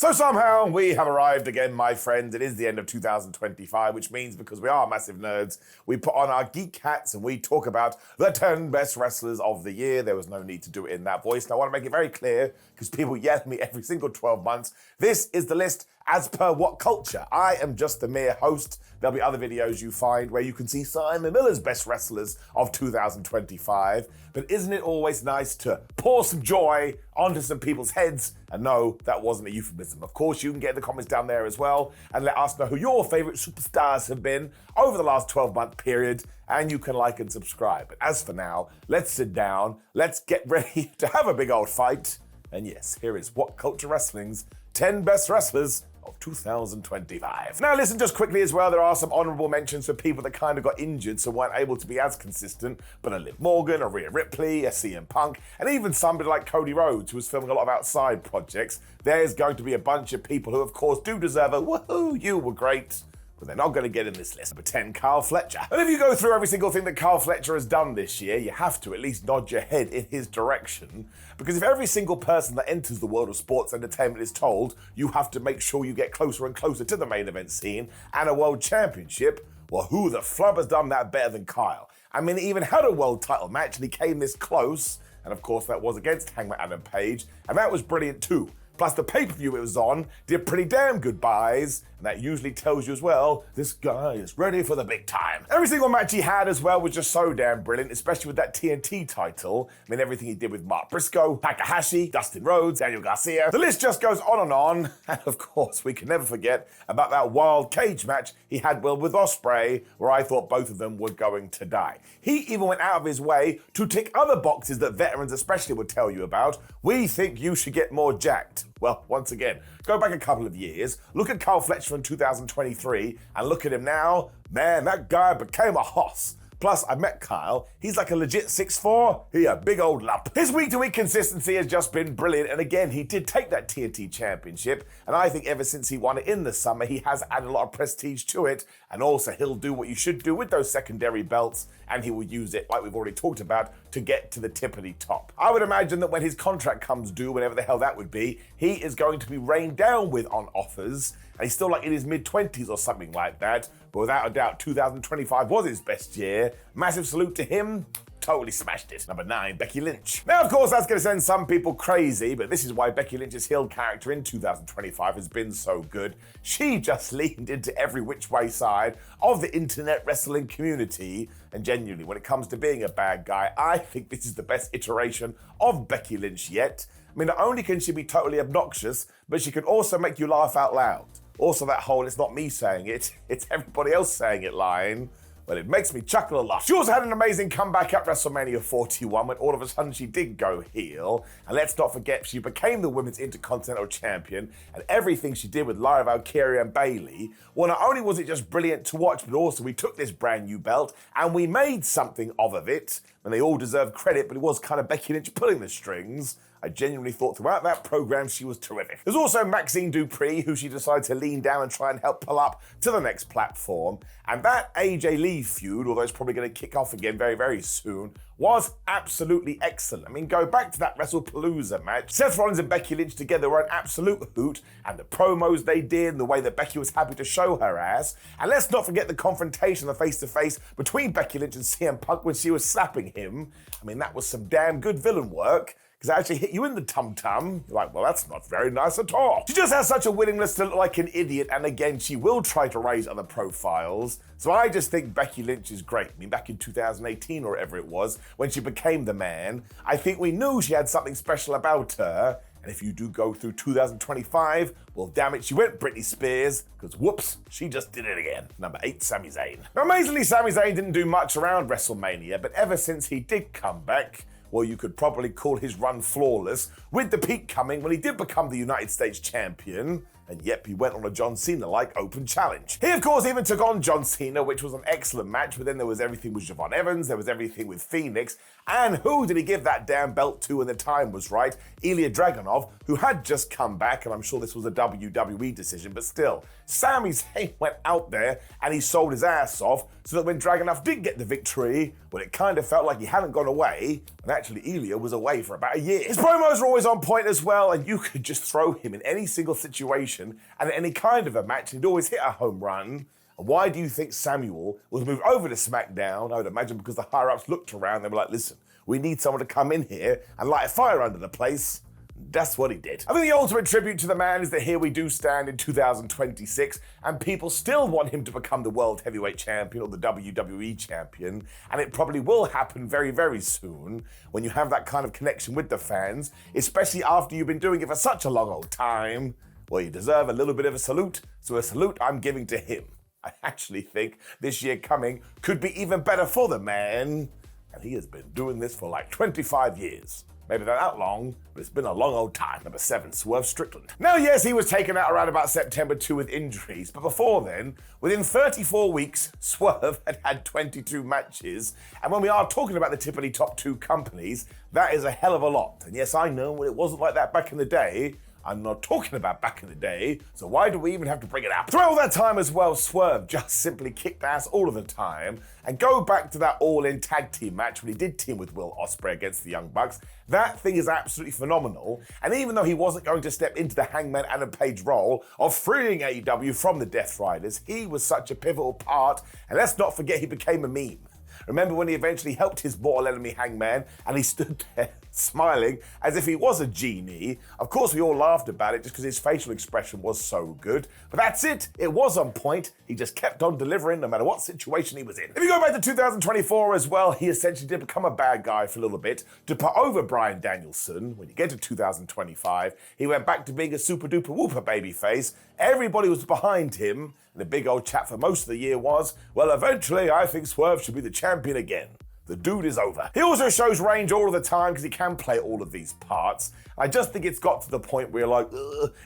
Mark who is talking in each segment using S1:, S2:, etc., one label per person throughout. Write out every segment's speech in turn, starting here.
S1: So somehow we have arrived again, my friends. It is the end of 2025, which means because we are massive nerds, we put on our geek hats and we talk about the 10 best wrestlers of the year. There was no need to do it in that voice. And I want to make it very clear, because people yell at me every single 12 months, this is the list as per WhatCulture. I am just the mere host. There'll be other videos you find where you can see Simon Miller's best wrestlers of 2025. But isn't it always nice to pour some joy onto some people's heads? And no, that wasn't a euphemism. Of course, you can get in the comments down there as well and let us know who your favorite superstars have been over the last 12-month period, and you can like and subscribe. But as for now, let's sit down, let's get ready to have a big old fight. And yes, here is WhatCulture Wrestling's 10 best wrestlers of 2025. Now listen, just quickly as well, there are some honourable mentions for people that kind of got injured so weren't able to be as consistent, but a Liv Morgan, a Rhea Ripley, a CM Punk, and even somebody like Cody Rhodes, who was filming a lot of outside projects. There's going to be a bunch of people who of course do deserve a woohoo, you were great, but they're not going to get in this list. Number 10, Carl Fletcher. And if you go through every single thing that Carl Fletcher has done this year, you have to at least nod your head in his direction, because if every single person that enters the world of sports entertainment is told you have to make sure you get closer and closer to the main event scene and a world championship, well, who the flub has done that better than Kyle? I mean, he even had a world title match and he came this close, and of course that was against Hangman Adam Page, and that was brilliant too. Plus the pay-per-view it was on did pretty damn good buys, and that usually tells you as well, this guy is ready for the big time. Every single match he had as well was just so damn brilliant, especially with that TNT title. I mean, everything he did with Mark Briscoe, Takahashi, Dustin Rhodes, Daniel Garcia. The list just goes on, and of course we can never forget about that wild cage match he had with Ospreay, where I thought both of them were going to die. He even went out of his way to tick other boxes that veterans especially would tell you about. We think you should get more jacked. Well, once again, go back a couple of years, look at Carl Fletcher in 2023, and look at him now. Man, that guy became a hoss. Plus, I met Kyle. He's like a legit 6'4". He a big old lump. His week-to-week consistency has just been brilliant. And again, he did take that TNT championship. And I think ever since he won it in the summer, he has added a lot of prestige to it. And also, he'll do what you should do with those secondary belts. And he will use it, like we've already talked about, to get to the tippity top. I would imagine that when his contract comes due, whenever the hell that would be, he is going to be rained down with on offers. And he's still like in his mid-20s or something like that. But without a doubt, 2025 was his best year. Massive salute to him. Totally smashed it. Number 9, Becky Lynch. Now, of course, that's going to send some people crazy, but this is why Becky Lynch's heel character in 2025 has been so good. She just leaned into every which way side of the internet wrestling community, and genuinely, when it comes to being a bad guy, I think this is the best iteration of Becky Lynch yet. I mean, not only can she be totally obnoxious, but she can also make you laugh out loud. Also, that whole "it's not me saying it, it's everybody else saying it" line, well, it makes me chuckle a lot. She also had an amazing comeback at WrestleMania 41 when all of a sudden she did go heel. And let's not forget, she became the Women's Intercontinental Champion, and everything she did with Lyra Valkyria and Bayley, well, not only was it just brilliant to watch, but also we took this brand new belt and we made something of it. And they all deserve credit, but it was kind of Becky Lynch pulling the strings. I genuinely thought throughout that program she was terrific. There's also Maxine Dupree, who she decided to lean down and try and help pull up to the next platform. And that AJ Lee feud, although it's probably going to kick off again very, very soon, was absolutely excellent. I mean, go back to that WrestlePalooza match. Seth Rollins and Becky Lynch together were an absolute hoot, and the promos they did, and the way that Becky was happy to show her ass. And let's not forget the confrontation, the face-to-face between Becky Lynch and CM Punk when she was slapping him. I mean, that was some damn good villain work, because it actually hit you in the tum-tum. You're like, well, that's not very nice at all. She just has such a willingness to look like an idiot, and again, she will try to raise other profiles. So I just think Becky Lynch is great. I mean, back in 2018 or whatever it was, when she became the man, I think we knew she had something special about her. And if you do go through 2025, well, damn it, she went Britney Spears, because whoops, she just did it again. Number 8, Sami Zayn. Now, amazingly, Sami Zayn didn't do much around WrestleMania, but ever since he did come back, well, you could probably call his run flawless, with the peak coming when he did become the United States champion. and yep, he went on a John Cena-like open challenge. He, of course, even took on John Cena, which was an excellent match, but then there was everything with Javon Evans, there was everything with Phoenix, and who did he give that damn belt to when the time was right? Ilya Dragunov, who had just come back, and I'm sure this was a WWE decision, but still, Sami Zayn went out there and he sold his ass off so that when Dragunov did get the victory, well, it kind of felt like he hadn't gone away, and actually Ilya was away for about a year. His promos are always on point as well, and you could just throw him in any single situation and in any kind of a match, and he'd always hit a home run. And why do you think Samuel was moved over to SmackDown? I would imagine because the higher-ups looked around, they were like, listen, we need someone to come in here and light a fire under the place. That's what he did. I think the ultimate tribute to the man is that here we do stand in 2026 and people still want him to become the World Heavyweight Champion or the WWE Champion, and it probably will happen very, very soon when you have that kind of connection with the fans, especially after you've been doing it for such a long old time. Well, you deserve a little bit of a salute, so a salute I'm giving to him. I actually think this year coming could be even better for the man, and he has been doing this for like 25 years. Maybe not that long, but it's been a long old time. Number 7, Swerve Strickland. Now, yes, he was taken out around about September 2 with injuries, but before then, within 34 weeks, Swerve had had 22 matches, and when we are talking about the typically top 2 companies, that is a hell of a lot. And yes, I know it wasn't like that back in the day. I'm not talking about back in the day, so why do we even have to bring it up? Throughout all that time as well, Swerve just simply kicked ass all of the time, and go back to that all-in tag team match when he did team with Will Ospreay against the Young Bucks. That thing is absolutely phenomenal, and even though he wasn't going to step into the Hangman Adam Page role of freeing AEW from the Death Riders, he was such a pivotal part, and let's not forget he became a meme. Remember when he eventually helped his mortal enemy Hangman and he stood there smiling as if he was a genie? Of course, we all laughed about it just because his facial expression was so good. But that's it. It was on point. He just kept on delivering no matter what situation he was in. If you go back to 2024 as well, he essentially did become a bad guy for a little bit to put over Bryan Danielson. When you get to 2025, he went back to being a super duper whooper babyface. Everybody was behind him. And the big old chat for most of the year was, well, eventually I think Swerve should be the champion again. The dude is over. He also shows range all of the time because he can play all of these parts. I just think it's got to the point where you're like,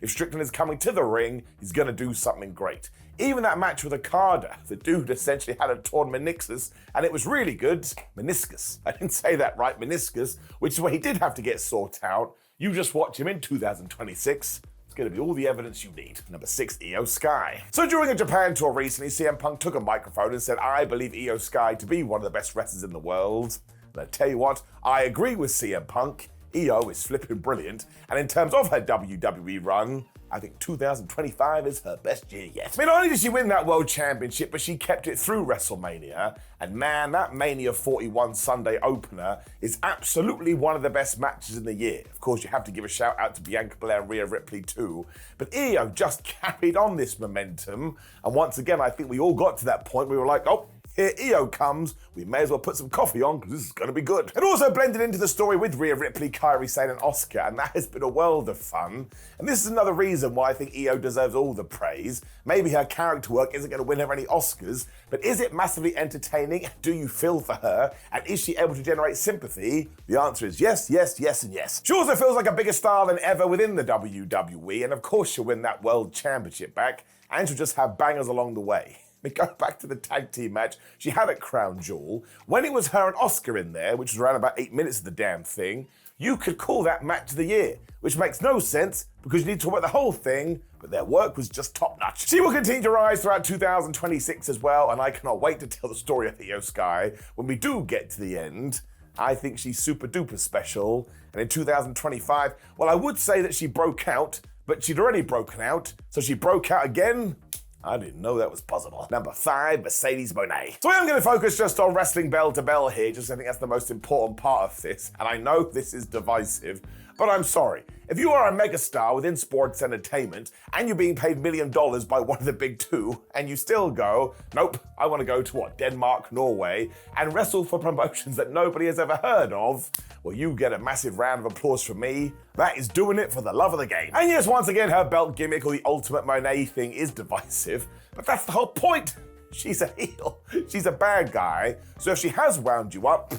S1: if Strickland is coming to the ring, he's going to do something great. Even that match with Okada, the dude essentially had a torn meniscus, and it was really good. Meniscus. I didn't say that right, meniscus, which is where he did have to get sorted out. You just watch him in 2026. It's going to be all the evidence you need. Number 6, Io Sky. So during a Japan tour recently, CM Punk took a microphone and said, I believe Io Sky to be one of the best wrestlers in the world. And I tell you what, I agree with CM Punk. Io is flipping brilliant. And in terms of her WWE run, I think 2025 is her best year yet. I mean, not only did she win that World Championship, but she kept it through WrestleMania. And man, that Mania 41 Sunday opener is absolutely one of the best matches in the year. Of course, you have to give a shout out to Bianca Belair and Rhea Ripley too. But Io just carried on this momentum. And once again, I think we all got to that point where we were like, oh, here Io comes, we may as well put some coffee on because this is going to be good. It also blended into the story with Rhea Ripley, Kairi Sane and Asuka, and that has been a world of fun. And this is another reason why I think Io deserves all the praise. Maybe her character work isn't going to win her any Oscars, but is it massively entertaining? Do you feel for her? And is she able to generate sympathy? The answer is yes, yes, yes, and yes. She also feels like a bigger star than ever within the WWE, and of course she'll win that World Championship back, and she'll just have bangers along the way. We go back to the tag team match she had at Crown Jewel. When it was her and Asuka in there, which was around about 8 minutes of the damn thing, you could call that match of the year, which makes no sense because you need to talk about the whole thing, but their work was just top-notch. She will continue to rise throughout 2026 as well, and I cannot wait to tell the story of Io Sky when we do get to the end. I think she's super duper special, and in 2025, well, I would say that she broke out, but she'd already broken out, so she broke out again. I didn't know that was possible. Number 5, Mercedes Mone. So I'm going to focus just on wrestling bell to bell here, just I think that's the most important part of this, and I know this is divisive, but I'm sorry. If you are a megastar within sports entertainment and you're being paid $1 million by one of the big two, and you still go, nope, I want to go to what, Denmark, Norway, and wrestle for promotions that nobody has ever heard of, well, you get a massive round of applause from me. That is doing it for the love of the game. And yes, once again, her belt gimmick or the ultimate Monet thing is divisive, but that's the whole point. She's a heel. She's a bad guy. So if she has wound you up,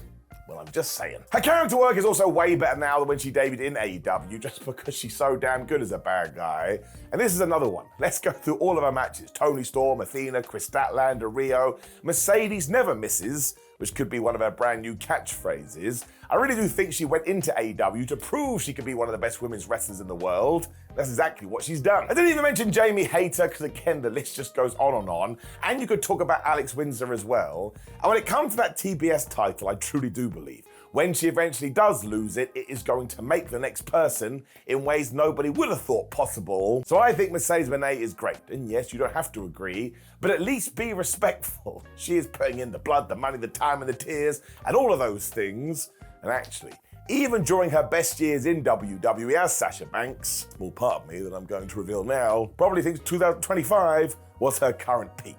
S1: Well, I'm just saying. Her character work is also way better now than when she debuted in AEW, just because she's so damn good as a bad guy. And this is another one. Let's go through all of her matches. Toni Storm, Athena, Chris Statlander, Rio. Mercedes never misses, which could be one of her brand new catchphrases. I really do think she went into AEW to prove she could be one of the best women's wrestlers in the world. That's exactly what she's done. I didn't even mention Jamie Hayter, because again, the list just goes on and on. And you could talk about Alex Windsor as well. And when it comes to that TBS title, I truly do believe when she eventually does lose it, it is going to make the next person in ways nobody would have thought possible. So I think Mercedes Moné is great. And yes, you don't have to agree, but at least be respectful. She is putting in the blood, the money, the time, and the tears, and all of those things. And actually, even during her best years in WWE as Sasha Banks, small part of me that I'm going to reveal now, probably thinks 2025 was her current peak.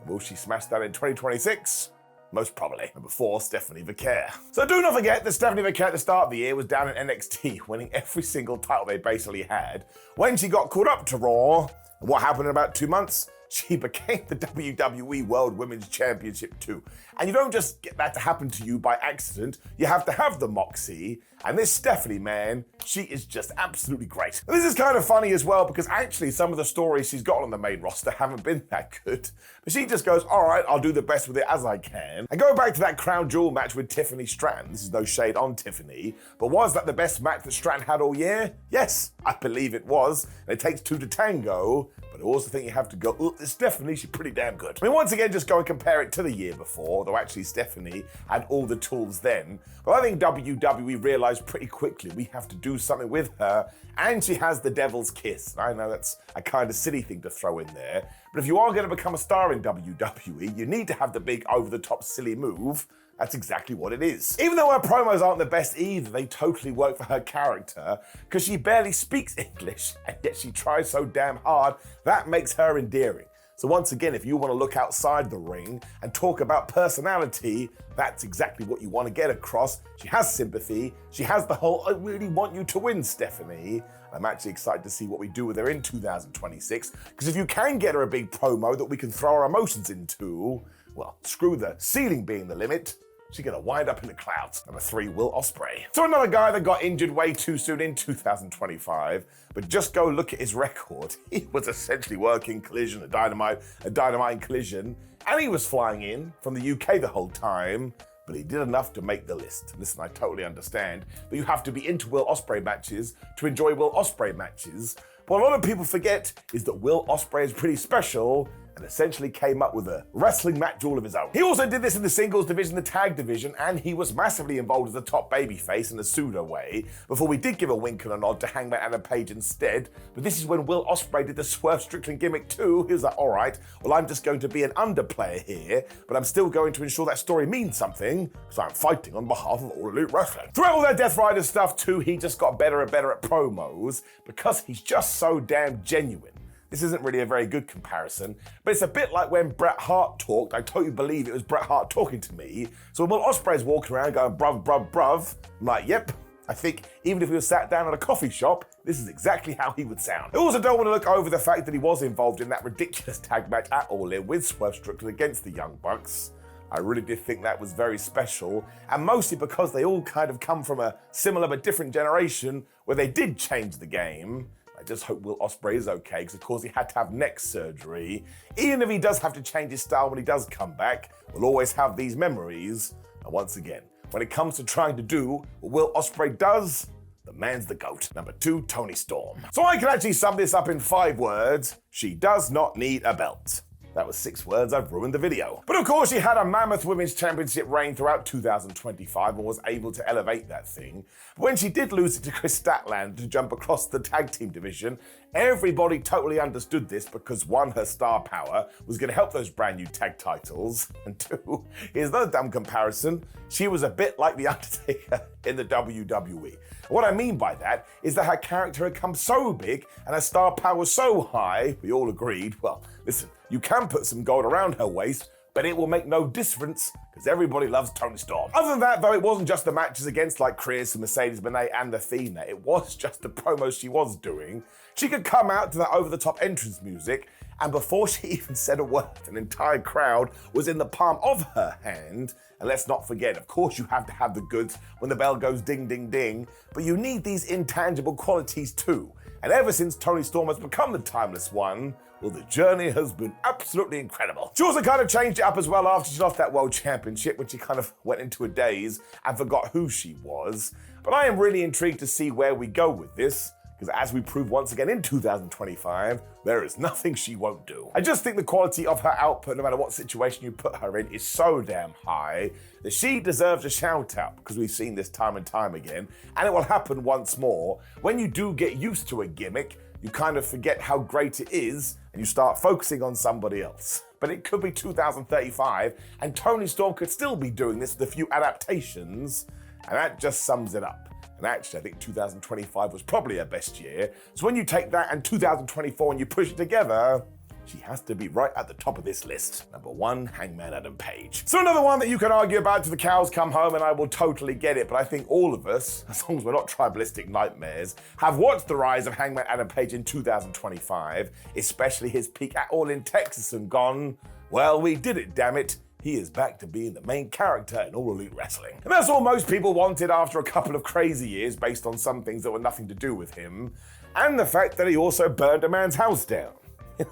S1: Will she smash that in 2026? Most probably. Number 4, Stephanie Vaquer. So do not forget that Stephanie Vaquer at the start of the year was down in NXT, winning every single title they basically had. When she got called up to Raw, and what happened in about 2 months? She became the WWE World Women's Championship too. And you don't just get that to happen to you by accident, you have to have the moxie. And this Stephanie, man, she is just absolutely great. And this is kind of funny as well, because actually some of the stories she's got on the main roster haven't been that good. But she just goes, all right, I'll do the best with it as I can. And going back to that Crown Jewel match with Tiffany Stratton, this is no shade on Tiffany, but was that the best match that Stratton had all year? Yes, I believe it was. And it takes 2 to tango, but I also think you have to go, oh, this Stephanie, she's pretty damn good. I mean, once again, just go and compare it to the year before, though actually Stephanie had all the tools then. But I think WWE realized pretty quickly we have to do something with her, and she has the devil's kiss. I know that's a kind of silly thing to throw in there, but if you are going to become a star in WWE, you need to have the big over-the-top silly move. That's exactly what it is. Even though her promos aren't the best either, they totally work for her character, because she barely speaks English, and yet she tries so damn hard, that makes her endearing. So once again, if you want to look outside the ring and talk about personality, that's exactly what you want to get across. She has sympathy. She has the whole, I really want you to win, Stephanie. I'm actually excited to see what we do with her in 2026, because if you can get her a big promo that we can throw our emotions into, well, screw the ceiling being the limit. She's gonna wind up in the clouds. Number 3, Will Ospreay. So another guy that got injured way too soon in 2025, but just go look at his record. He was essentially working Collision, a dynamite in Collision, and he was flying in from the UK the whole time, but he did enough to make the list. Listen, I totally understand that you have to be into Will Ospreay matches to enjoy Will Ospreay matches, but what a lot of people forget is that Will Ospreay is pretty special, and essentially came up with a wrestling match all of his own. He also did this in the singles division, the tag division, and he was massively involved as a top babyface in a pseudo way, before we did give a wink and a nod to Hangman Adam Page instead. But this is when Will Ospreay did the Swerve Strickland gimmick too. He was like, all right, well, I'm just going to be an underplayer here, but I'm still going to ensure that story means something, because I'm fighting on behalf of All Elite Wrestling. Throughout all that Death Rider stuff too, he just got better and better at promos, because he's just so damn genuine. This isn't really a very good comparison, but it's a bit like when Bret Hart talked. I totally believe it was Bret Hart talking to me. So when Will Ospreay's walking around going, bruv, bruv, bruv, I'm like, yep, I think even if we were sat down at a coffee shop, this is exactly how he would sound. I also don't want to look over the fact that he was involved in that ridiculous tag match at All In with Swerve Strickland against the Young Bucks. I really did think that was very special, and mostly because they all kind of come from a similar but different generation where they did change the game. I just hope Will Ospreay is okay, because of course he had to have neck surgery. Even if he does have to change his style when he does come back, we'll always have these memories. And once again, when it comes to trying to do what Will Ospreay does, the man's the GOAT. Number 2, Toni Storm. So I can actually sum this up in 5 words. She does not need a belt. That was 6 words, I've ruined the video. But of course, she had a mammoth women's championship reign throughout 2025 and was able to elevate that thing. But when she did lose it to Chris Statlander to jump across the tag team division, everybody totally understood this, because 1, her star power was going to help those brand new tag titles, and 2, here's another dumb comparison, she was a bit like The Undertaker in the WWE. What I mean by that is that her character had come so big and her star power so high, we all agreed, well, listen, you can put some gold around her waist, but it will make no difference because everybody loves Toni Storm. Other than that, though, it wasn't just the matches against like Chris, Mercedes Moné, and Athena. It was just the promos she was doing. She could come out to that over-the-top entrance music, and before she even said a word, an entire crowd was in the palm of her hand. And let's not forget, of course, you have to have the goods when the bell goes ding, ding, ding, but you need these intangible qualities too. And ever since Toni Storm has become the timeless one, well, the journey has been absolutely incredible. She also kind of changed it up as well after she lost that World Championship, when she kind of went into a daze and forgot who she was. But I am really intrigued to see where we go with this, because as we prove once again in 2025, there is nothing she won't do. I just think the quality of her output, no matter what situation you put her in, is so damn high that she deserves a shout out, because we've seen this time and time again, and it will happen once more. When you do get used to a gimmick, you kind of forget how great it is, and you start focusing on somebody else. But it could be 2035, and Toni Storm could still be doing this with a few adaptations, and that just sums it up. And actually, I think 2025 was probably her best year. So when you take that and 2024 and you push it together, she has to be right at the top of this list. Number 1, Hangman Adam Page. So another one that you can argue about till the cows come home, and I will totally get it, but I think all of us, as long as we're not tribalistic nightmares, have watched the rise of Hangman Adam Page in 2025, especially his peak at All in Texas, and gone, well, we did it, damn it. He is back to being the main character in All Elite Wrestling. And that's all most people wanted after a couple of crazy years based on some things that were nothing to do with him, and the fact that he also burned a man's house down.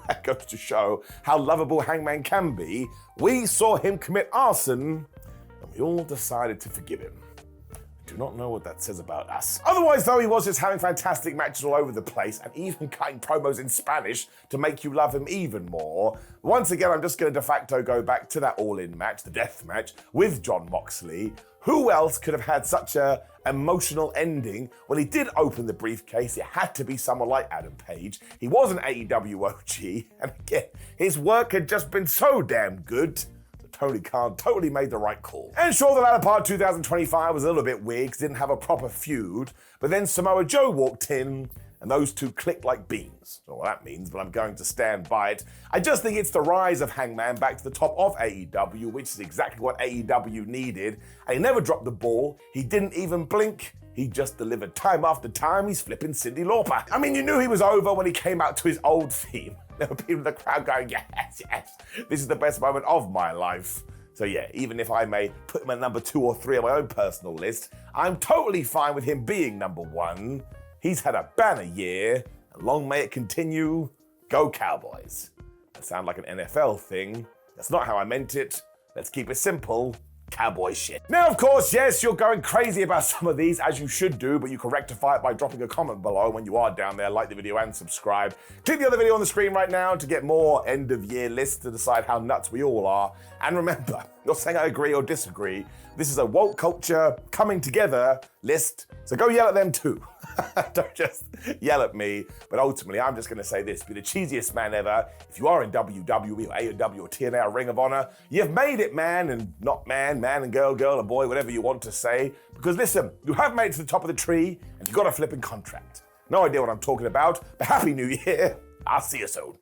S1: That goes to show how lovable Hangman can be. We saw him commit arson, and we all decided to forgive him. I do not know what that says about us. Otherwise, though, he was just having fantastic matches all over the place and even cutting promos in Spanish to make you love him even more. Once again, I'm just going to de facto go back to that All-In match, the death match, with Jon Moxley. Who else could have had such a emotional ending? Well, he did open the briefcase. It had to be someone like Adam Page. He was an AEW OG, and again, his work had just been so damn good. Tony Khan totally made the right call. And sure, the latter part of 2025 was a little bit weird because it didn't have a proper feud, but then Samoa Joe walked in, and those two clicked like beans. I don't know what that means, but I'm going to stand by it. I just think it's the rise of Hangman back to the top of AEW, which is exactly what AEW needed. And he never dropped the ball. He didn't even blink. He just delivered time after time. He's flipping Cyndi Lauper. I mean, you knew he was over when he came out to his old theme. There were people in the crowd going, yes, yes, this is the best moment of my life. So yeah, even if I may put him at number 2 or 3 on my own personal list, I'm totally fine with him being number 1. He's had a banner year, and long may it continue. Go Cowboys. That sounds like an NFL thing. That's not how I meant it. Let's keep it simple. Cowboy shit. Now, of course, yes, you're going crazy about some of these, as you should do, but you can rectify it by dropping a comment below when you are down there. Like the video and subscribe. Click the other video on the screen right now to get more end-of-year lists to decide how nuts we all are. And remember, not saying I agree or disagree. This is a WhatCulture coming together list, so go yell at them too. Don't just yell at me, but ultimately I'm just going to say this: be the cheesiest man ever. If you are in WWE or AEW or TNA or Ring of Honor, you've made it, man, and not man, man and girl, girl and boy, whatever you want to say. Because listen, you have made it to the top of the tree and you got a flipping contract. No idea what I'm talking about, but Happy New Year. I'll see you soon.